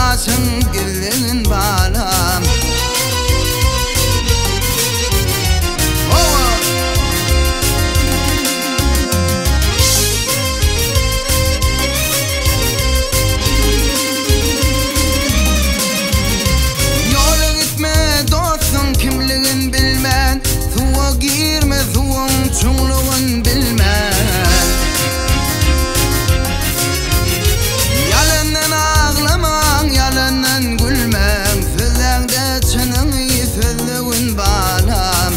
yasın güllerin balam. Yolu gitme dostun kimliğin bilmen, suğa girme suğun çoğluğun bilmen. Yalandan ağlaman, yalandan gülmen, sözlerde çının iyi sözlüğün balam.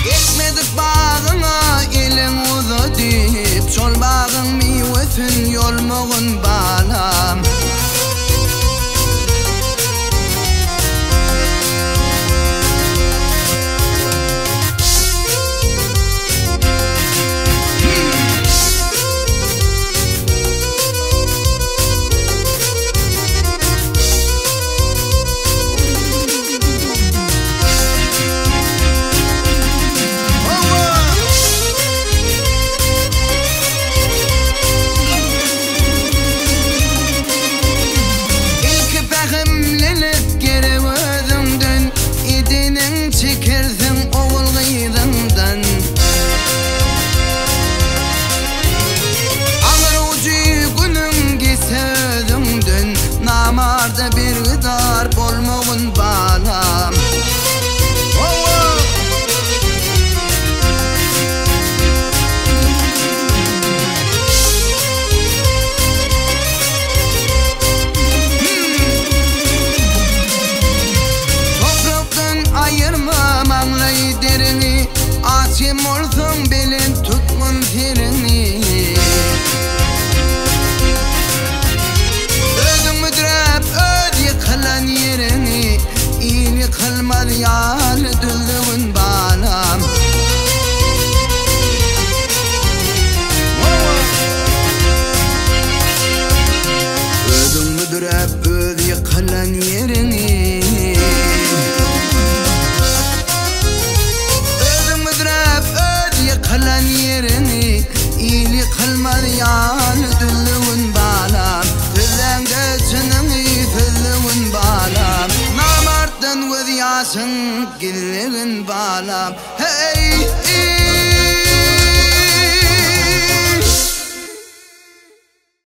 Ekmedik bağına elin uzu deyip, çol bağın meyvesin yolmuğun balam. Çekersin oğul gıydından, ağır ucu günün gitse özünden, namarda bir gıdar bolmoğun balam. Ayırmam anlayı derini, asim olsun belin tutmun terini. Özün müdürep öz yıkılan yerini, iyini kılmadı yâlı düllüğün balam. Özün müdürep öz yıkılan yerini, yıkılan yerini, iyili kılmadı yâlı düllüğün balam. Sözlerde çının iyi sözlüğün balam. Namarttan göz yasın güllerin balam. Hey!